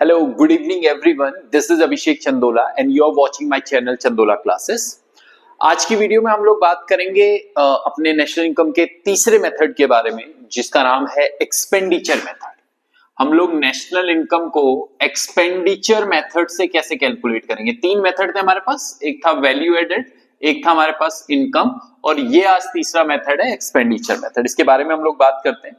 Hello, good evening everyone. This is Abhishek Chandola and you are watching my channel Chandola Classes. आज की video में हम लोग बात करेंगे अपने नेशनल इनकम के तीसरे मेथड के बारे में जिसका नाम है एक्सपेंडिचर मेथड। हम लोग नेशनल इनकम को एक्सपेंडिचर मेथड से कैसे कैलकुलेट करेंगे। तीन मेथड थे हमारे पास, एक था वैल्यू एडेड, एक था हमारे पास इनकम और ये आज तीसरा मेथड है एक्सपेंडिचर मेथड। इसके बारे में हम लोग बात करते हैं।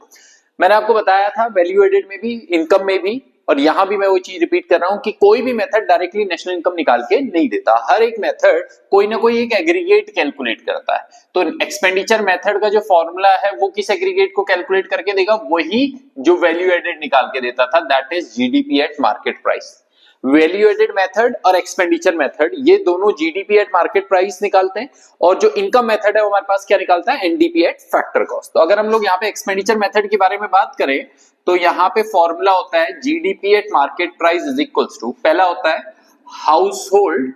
मैंने आपको बताया था वैल्यू एडेड में भी, इनकम में भी, और यहां भी मैं वो चीज रिपीट कर रहा हूं कि कोई भी मेथड डायरेक्टली नेशनल इनकम निकाल के नहीं देता। हर एक मेथड कोई ना कोई एक एग्रीगेट कैलकुलेट करता है। तो एक्सपेंडिचर मेथड का जो फॉर्मूला है वो किस एग्रीगेट को कैलकुलेट करके देगा? वही जो वैल्यू एडेड निकाल के देता था, that is GDP at market price. Value added method और एक्सपेंडिचर मेथड ये दोनों जीडीपी एट मार्केट प्राइस निकालते हैं और जो इनकम मेथड है वो हमारे पास क्या निकालता है? NDP at factor cost. तो अगर हम लोग यहाँ पे एक्सपेंडिचर मेथड के बारे में बात करें तो यहाँ पे फॉर्मूला होता है GDP at market price is equals to, पहला होता है हाउसहोल्ड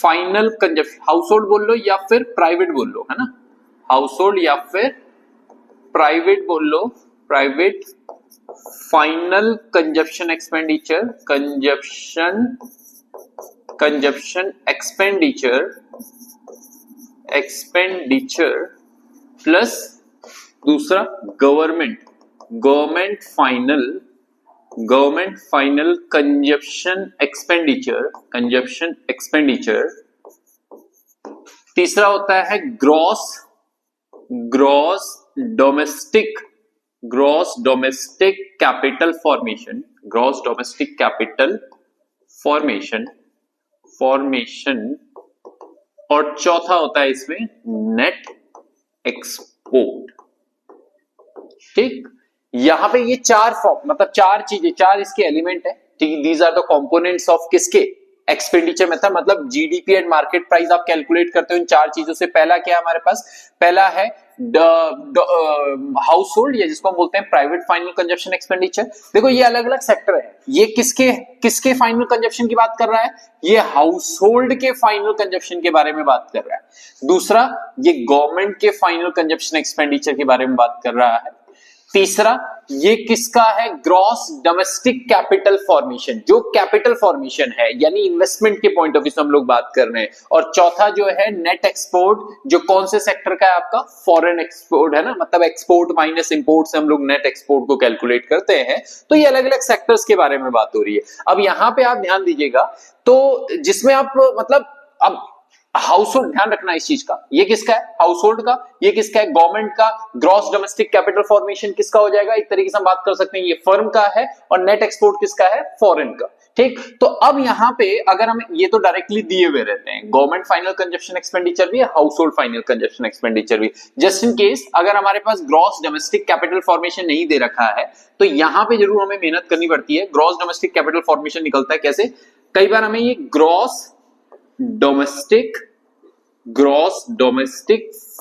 फाइनल कंजप्शन, हाउसहोल्ड बोल लो या फिर प्राइवेट बोल लो, है ना, हाउसहोल्ड या फिर प्राइवेट बोल लो, private final consumption expenditure, consumption expenditure plus दूसरा गवर्नमेंट फाइनल कंजप्शन एक्सपेंडिचर। तीसरा होता है ग्रॉस डोमेस्टिक कैपिटल फॉर्मेशन और चौथा होता है इसमें नेट एक्सपोर्ट। ठीक, यहां पे ये चार फॉर्म, मतलब चार चीजें, चार इसके एलिमेंट है। ठीक, these are the components of किसके? Expenditure method. मतलब जीडीपी एंड मार्केट प्राइस आप कैलकुलेट करते हो इन चार चीजों से। पहला क्या है हमारे पास? पहला है हाउसहोल्ड या जिसको हम बोलते हैं प्राइवेट फाइनल कंजप्शन एक्सपेंडिचर। देखो ये अलग अलग सेक्टर है, ये किसके फाइनल कंजप्शन की बात कर रहा है? ये हाउसहोल्ड के फाइनल कंजप्शन के बारे में बात कर रहा है। दूसरा, ये गवर्नमेंट के फाइनल कंजप्शन एक्सपेंडिचर के बारे में बात कर रहा है। तीसरा, ये किसका है? ग्रॉस डोमेस्टिक कैपिटल फॉर्मेशन, जो कैपिटल फॉर्मेशन है यानी इन्वेस्टमेंट के पॉइंट ऑफ व्यू से हम लोग बात कर रहे हैं। और चौथा जो है नेट एक्सपोर्ट, जो कौन से सेक्टर का है आपका? फॉरेन एक्सपोर्ट, है ना, मतलब एक्सपोर्ट माइनस इंपोर्ट से हम लोग नेट एक्सपोर्ट को कैलकुलेट करते हैं। तो ये अलग अलग सेक्टर्स के बारे में बात हो रही है। अब यहां पे आप ध्यान दीजिएगा, तो जिसमें आप मतलब अब हाउसहोल्ड, ध्यान रखना इस चीज का, ये किसका है? हाउसहोल्ड का। ये किसका है? गवर्नमेंट का। ग्रॉस डोमेस्टिक कैपिटल फॉर्मेशन किसका हो जाएगा? एक तरीके से हम बात कर सकते हैं ये फर्म का है। और नेट एक्सपोर्ट किसका है? फॉरेन का। ठीक, तो अब यहां पे अगर हम, ये तो डायरेक्टली दिए हुए रहते हैं, गवर्नमेंट फाइनल कंजप्शन एक्सपेंडिचर भी है, हाउसहोल्ड फाइनल कंजप्शन एक्सपेंडिचर भी। जस्ट इन केस अगर हमारे पास ग्रॉस डोमेस्टिक कैपिटल फॉर्मेशन नहीं दे रखा है तो यहां पे जरूर हमें मेहनत करनी पड़ती है। ग्रॉस डोमेस्टिक कैपिटल फॉर्मेशन निकलता है कैसे? कई बार हमें ये gross domestic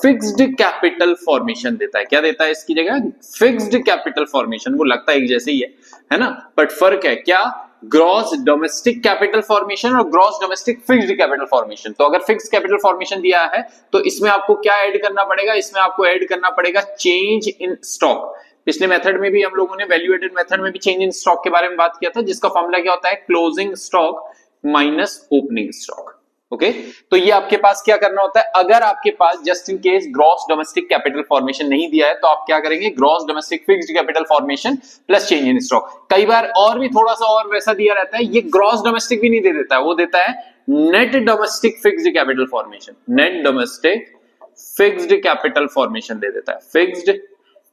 fixed capital formation देता है। क्या देता है इसकी जगह? Fixed capital formation. वो लगता है एक जैसे ही है ना, बट फर्क है क्या? ग्रॉस डोमेस्टिक कैपिटल फॉर्मेशन और gross domestic fixed capital formation. तो अगर फिक्स्ड कैपिटल फॉर्मेशन दिया है तो इसमें आपको क्या ऐड करना पड़ेगा? इसमें आपको ऐड करना पड़ेगा चेंज इन स्टॉक। पिछले मेथड में भी हम लोगों ने, वैल्यू एडेड मेथड में भी चेंज इन स्टॉक के बारे में बात किया था, जिसका फॉर्मूला क्या होता है? Closing stock minus opening stock. Okay, तो ये आपके पास क्या करना होता है? अगर आपके पास just in case gross domestic capital formation नहीं दिया है तो आप क्या करेंगे? Gross domestic fixed capital formation plus change in stock. कई बार और भी थोड़ा सा और वैसा दिया रहता है, ये ग्रॉस डोमेस्टिक भी नहीं दे देता है, वो देता है net domestic fixed capital formation, net domestic fixed capital formation दे देता है, फिक्स्ड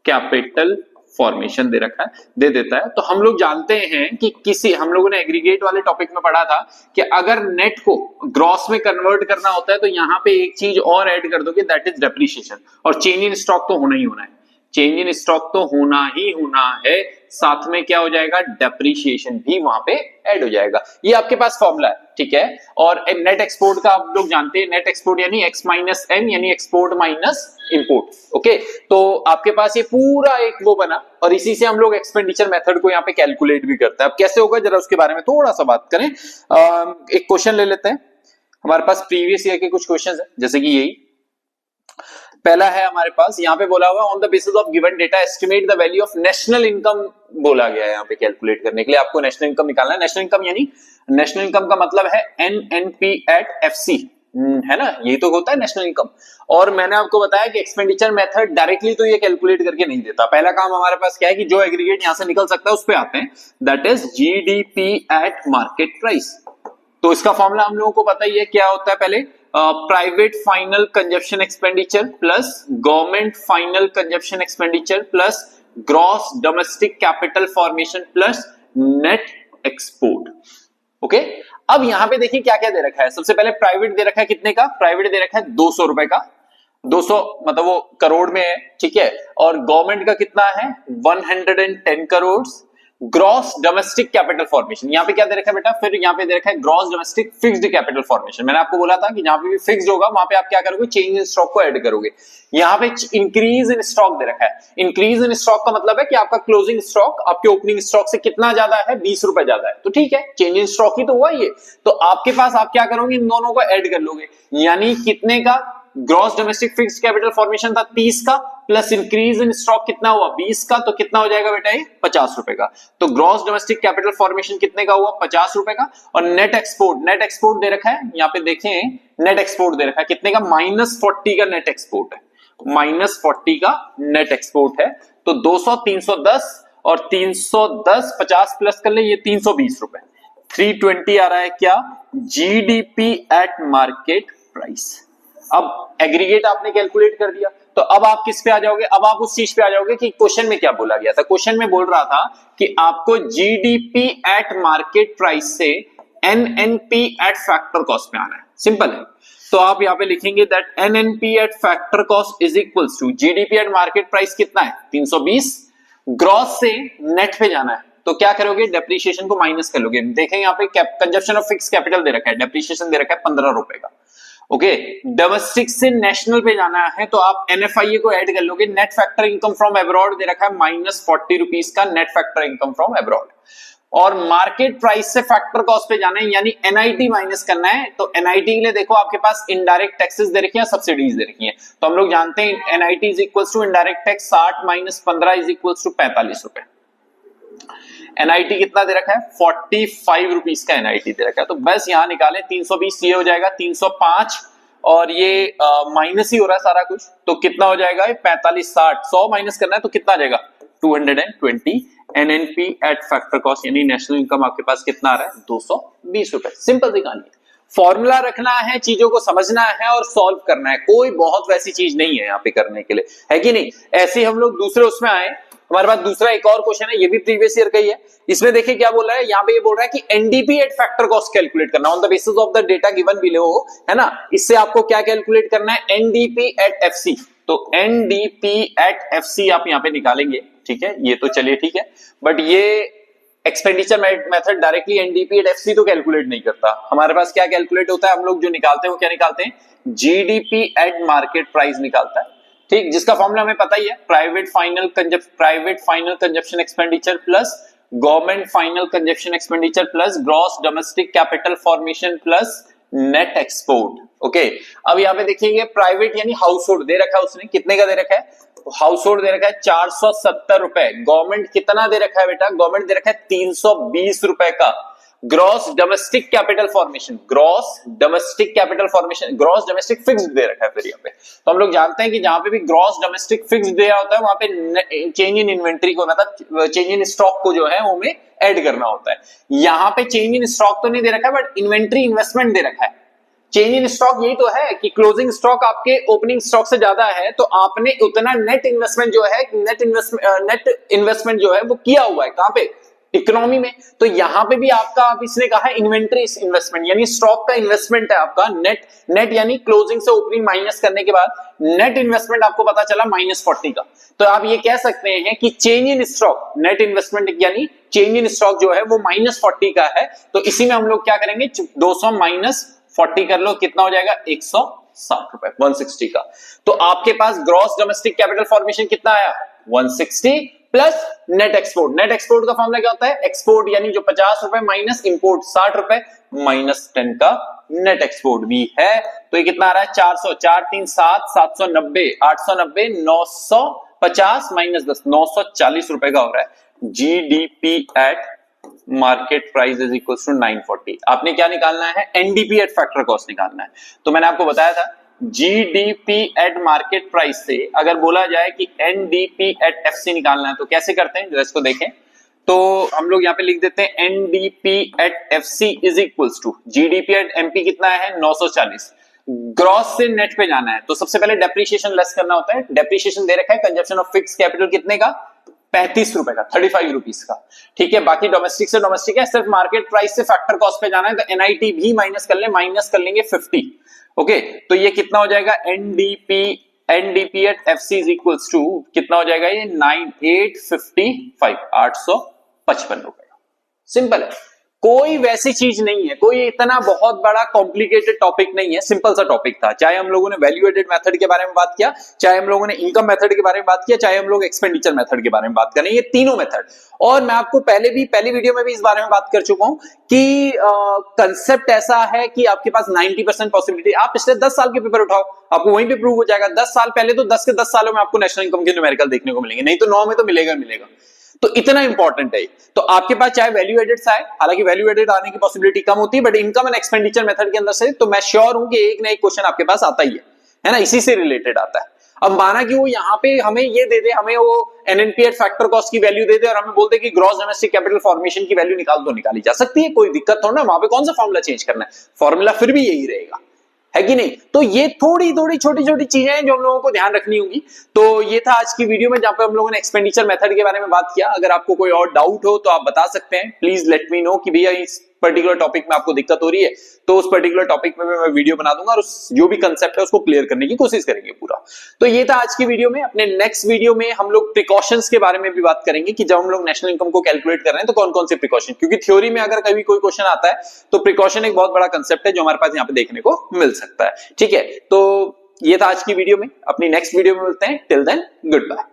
कैपिटल फॉर्मेशन दे रखा है, दे देता है। तो हम लोग जानते हैं कि हम लोगों ने एग्रीगेट वाले टॉपिक में पढ़ा था कि अगर नेट को ग्रॉस में कन्वर्ट करना होता है तो यहां पे एक चीज और ऐड कर दोगे, दैट इज डेप्रिसिएशन। और चेंज इन स्टॉक तो होना ही होना है, चेंज इन स्टॉक तो होना ही होना है, साथ में क्या हो जाएगा? डेप्रिसिएशन भी वहां पे ऐड हो जाएगा। ये आपके पास फॉर्मूला है, ठीक है। और नेट एक्सपोर्ट का आप लोग जानते हैं, नेट एक्सपोर्ट यानी एक्स माइनस एम, यानी एक्सपोर्ट माइनस इंपोर्ट। ओके, तो आपके पास ये पूरा एक वो बना और इसी से हम लोग एक्सपेंडिचर मेथड को यहाँ पे कैलकुलेट भी करते हैं। अब कैसे होगा जरा उसके बारे में थोड़ा सा बात करें। एक क्वेश्चन ले लेते हैं, हमारे पास प्रीवियस ईयर के कुछ क्वेश्चन है, जैसे कि यही पहला है हमारे पास यहां पे बोला हुआ on the basis of given data estimate the value of national income बोला गया है यहां पे कैलकुलेट करने के लिए आपको नेशनल इनकम निकालना है। नेशनल इनकम यानी नेशनल इनकम का मतलब है एनएनपी एट एफसी, है ना, यही तो होता है नेशनल इनकम। और मैंने आपको बताया कि एक्सपेंडिचर मेथड डायरेक्टली तो ये कैलकुलेट करके नहीं देता। पहला काम हमारे पास क्या है कि जो एग्रीगेट यहां से निकल सकता है उस पे आते हैं, that is GDP at market price. तो इसका फॉर्मूला हम लोगों को पता ही है क्या होता है, पहले private final consumption expenditure plus government final consumption expenditure plus gross domestic capital formation plus net export. Okay, अब यहां पे देखिए क्या क्या दे रखा है। सबसे पहले प्राइवेट दे रखा है, कितने का प्राइवेट दे रखा है 200 रुपए का, 200 मतलब वो करोड़ में है, ठीक है। और गवर्नमेंट का कितना है 110 crore. Gross domestic capital formation यहां पे क्या दे रखा है बेटा, फिर यहां पे दे रखा है gross domestic fixed capital formation. मैंने आपको बोला था कि जहां पे भी फिक्स्ड होगा वहां पे आप क्या करोगे, चेंज इन स्टॉक को ऐड करोगे। यहां पे इंक्रीज इन स्टॉक दे रखा है। इंक्रीज इन स्टॉक का मतलब है कि आपका क्लोजिंग स्टॉक आपके ओपनिंग स्टॉक से कितना ज्यादा है, 20 रुपए ज्यादा है, तो ठीक है, चेंज इन स्टॉक ही तो हुआ ये। तो आपके पास आप क्या करोगे, इन दोनों को ऐड कर लोगे, यानी कितने का gross domestic fixed capital formation था 30 का, प्लस इंक्रीज इन स्टॉक कितना हुआ 20 का, तो कितना हो जाएगा बेटा ये 50 रुपए का। तो ग्रॉस डोमेस्टिक कैपिटल फॉर्मेशन कितने का हुआ 50 रुपए का। और नेट एक्सपोर्ट दे रखा है, यहाँ पे देखें नेट एक्सपोर्ट दे रखा है कितने का, -40 का नेट एक्सपोर्ट है, -40 का नेट एक्सपोर्ट है। तो 200 310 और 310 50 प्लस कर ले, ये 320 रुपए, 320 आ रहा है क्या, जीडीपी एट मार्केट प्राइस। अब एग्रीगेट आपने कैलकुलेट कर दिया, तो अब आप किस पे आ जाओगे, अब आप उस चीज पे आ जाओगे कि क्वेश्चन में क्या बोला गया था। क्वेश्चन में बोल रहा था कि आपको जीडीपी एट मार्केट प्राइस से एनएनपी एट फैक्टर कॉस्ट में आना है, सिंपल है। तो आप यहां पे लिखेंगे that NNP at factor cost is equals to GDP at market price कितना है 320, ग्रॉस से नेट पे जाना है, तो क्या करोगे, डेप्रिसिएशन को माइनस कर लोगे। देखें यहाँ पे कंजप्शन ऑफ फिक्स कैपिटल दे रखा है, डेप्रिसिएशन दे रखा है 15 रुपए का। ओके, डोमेस्टिक से नेशनल पे जाना है तो आप एनएफआईए को ऐड कर लोगे। Net factor income from abroad दे रखा है -40 रुपीस का net factor income from abroad. और मार्केट प्राइस से फैक्टर कॉस्ट पे जाना है, यानी एनआईटी माइनस करना है। तो एनआईटी के लिए देखो आपके पास इनडायरेक्ट टैक्सेस दे रखी है, सब्सिडीज दे रखी है। तो हम लोग जानते हैं NIT is equals to indirect tax 60 - 15 is equals to 45 रुपए। एनआईटी कितना दे रखा है 45 रुपीस का एनआईटी दे रखा है। तो बस यहां निकालें 320, ये हो जाएगा 305 और ये माइनस ही हो रहा है सारा कुछ, तो कितना हो जाएगा 45 60 100 माइनस करना है तो कितना आ जाएगा 220 एनएनपी एट फैक्टर कॉस्ट, यानी नेशनल इनकम आपके पास कितना आ रहा है 220 रुपए। सिंपल सी कहानी है, फॉर्मूला रखना है, चीजों को समझना है और सॉल्व करना है, कोई बहुत वैसी चीज नहीं है यहाँ पे करने के लिए, है कि नहीं। ऐसे हम लोग दूसरे उसमें आए, हमारे पास दूसरा एक और क्वेश्चन है, ये भी प्रीवियस ईयर का ही है। इसमें देखिए क्या बोल रहा है, यहाँ पे ये बोल रहा है कि NDP at factor cost calculate करना on the basis of the data given below, है ना। इससे आपको क्या कैलकुलेट करना है, एनडीपी एट एफसी। तो एनडीपी एट एफसी आप यहाँ पे निकालेंगे, ठीक है, ये तो चलिए ठीक है, बट ये expenditure method directly NDP at FC तो कैलकुलेट नहीं करता। हमारे पास क्या कैलकुलेट होता है, हम लोग जो निकालते हैं वो क्या निकालते हैं, जीडीपी एट मार्केट प्राइस निकालता है, ठीक, जिसका फॉर्मूला हमें पता ही है, private final consumption expenditure plus government final consumption expenditure plus gross domestic capital formation plus net export. Okay, अब यहाँ पे देखिए प्राइवेट यानी हाउस होल्ड दे रखा है उसने, कितने का दे रखा है, हाउस होल्ड दे रखा है 470 रुपए। गवर्नमेंट कितना दे रखा है बेटा, गवर्नमेंट दे रखा है 320 रुपए का। Gross domestic capital formation, gross domestic capital formation, gross domestic fixed दे रखा है फिर यहाँ पे। तो हम लोग जानते हैं कि जहां पे भी ग्रॉस डोमेस्टिक फिक्स्ड दिया होता है वहां पे चेंज इन इन्वेंट्री को, मतलब चेंज इन स्टॉक को जो है वो में ऐड करना होता है। यहाँ पे चेंज इन स्टॉक तो नहीं दे रखा है, बट इन्वेंट्री इन्वेस्टमेंट दे रखा है। चेंज इन स्टॉक यही तो है कि क्लोजिंग स्टॉक आपके ओपनिंग स्टॉक से ज्यादा है, तो आपने उतना नेट इन्वेस्टमेंट जो है, नेट इन्वेस्टमेंट जो है वो किया हुआ है कहां पे, इकोनॉमी में। तो यहां पे भी आपका, आप इसने कहा इन्वेंट्री इन्वेस्टमेंट, यानी स्टॉक का इन्वेस्टमेंट है आपका, नेट यानी क्लोजिंग से ओपनिंग माइनस करने के बाद नेट इन्वेस्टमेंट आपको पता चला -40 का। तो आप ये कह सकते हैं कि change in stock, net investment यानी चेंज इन स्टॉक जो है वो -40 का है। तो इसी में हम लोग क्या करेंगे, 200 - 40 कर लो, कितना हो जाएगा 160 रुपए, 160 का। तो आपके पास ग्रॉस डोमेस्टिक कैपिटल फॉर्मेशन कितना आया 160 plus net export. Net export का फॉर्मूला क्या होता है? एक्सपोर्ट यानी जो 50 रुपए माइनस इंपोर्ट 60 रुपए माइनस 10 का नेट एक्सपोर्ट भी है। तो ये कितना आ रहा है? 400, 4 3 7, 790, 890, 950 माइनस 10, 940 रुपए का हो रहा है। GDP at market price is equal to 940। आपने क्या निकालना है? एनडीपी एट फैक्टर कॉस्ट निकालना है। तो मैंने आपको बताया था जीडीपी एट मार्केट प्राइस से अगर बोला जाए कि एनडीपी एट एफसी निकालना है तो कैसे करते हैं, जरा इसको देखें। तो हम लोग यहां पे लिख देते हैं NDP at FC is equals to GDP at MP कितना है? 940। ग्रॉस से नेट पे जाना है तो सबसे पहले डेप्रिसिएशन लेस करना होता है। डेप्रिसिएशन दे रखा है कंजप्शन ऑफ फिक्स कैपिटल कितने का? 35 रुपए का, 35 रुपीज का। ठीक है, बाकी डोमेस्टिक से डोमेस्टिक है, सिर्फ मार्केट प्राइस से फैक्टर कॉस्ट पे जाना है तो एनआईटी भी माइनस कर ले, माइनस कर लेंगे 50। ओके, तो ये कितना हो जाएगा? NDP at FC is equals to कितना हो जाएगा? ये 9855, 855 रुपए का। सिंपल है, कोई वैसी चीज नहीं है, कोई इतना बहुत बड़ा कॉम्प्लिकेटेड टॉपिक नहीं है, सिंपल सा टॉपिक था। चाहे हम लोगों ने वैल्यू एडेड मेथड के बारे में बात किया, चाहे हम लोगों ने इनकम मेथड के बारे में बात किया, चाहे हम लोग एक्सपेंडिचर मेथड के बारे में बात करें, ये तीनों मेथड। और मैं आपको पहली वीडियो में भी इस बारे में बात कर चुका हूं कि कंसेप्ट ऐसा है कि आपके पास 90% पॉसिबिलिटी। आप पिछले 10 साल के पेपर उठाओ, आपको वहीं पे प्रूव हो जाएगा। 10 साल पहले तो 10 के 10 सालों में आपको नेशनल इनकम के न्यूमेरिकल देखने को मिलेंगे, नहीं तो 9 में तो मिलेगा। तो इतना इंपॉर्टेंट है। तो आपके पास चाहे वैल्यू एडेड आए, हालांकि वैल्यू एडेड आने की पॉसिबिलिटी कम होती है, but income and expenditure method के अंदर से तो मैं श्योर हूं कि एक ना एक क्वेश्चन आपके पास आता ही है ना, इसी से रिलेटेड आता है। अब माना कि वो यहां पे हमें ये दे दे, हमें वो एनएनपी एट फैक्टर कॉस्ट की वैल्यू दे दे और हमें बोल दे कि ग्रॉस डोमेस्टिक कैपिटल फॉर्मेशन की वैल्यू निकाल दो, निकाली जा सकती है, कोई दिक्कत थोड़ा ना। वहां पे कौन सा फॉर्मूला चेंज करना है? फॉर्मूला फिर भी यही रहेगा, है कि नहीं? तो ये थोड़ी छोटी छोटी चीजें हैं जो हम लोगों को ध्यान रखनी होगी। तो ये था आज की वीडियो में जहां पे हम लोगों ने एक्सपेंडिचर मेथड के बारे में बात किया। अगर आपको कोई और डाउट हो तो आप बता सकते हैं, प्लीज लेट मी नो कि भैया इस पर्टिकुलर टॉपिक में आपको दिक्कत हो रही है, तो उस पर्टिकुलर टॉपिक में मैं वीडियो बना दूंगा और उस जो भी कंसेप्ट है उसको क्लियर करने की कोशिश करेंगे पूरा। तो ये था आज की वीडियो में। अपने नेक्स्ट वीडियो में हम लोग प्रिकॉशंस के बारे में भी बात करेंगे कि जब हम लोग नेशनल इनकम को कैलकुलेट कर रहे हैं तो कौन कौन से प्रिकॉशन, क्योंकि थ्योरी में अगर कभी कोई क्वेश्चन आता है तो प्रिकॉशन एक बहुत बड़ा कंसेप्ट है जो हमारे पास यहाँ पे देखने को मिल सकता है। ठीक है, तो ये था आज की वीडियो में। अपनी नेक्स्ट वीडियो में मिलते हैं। Till then good bye.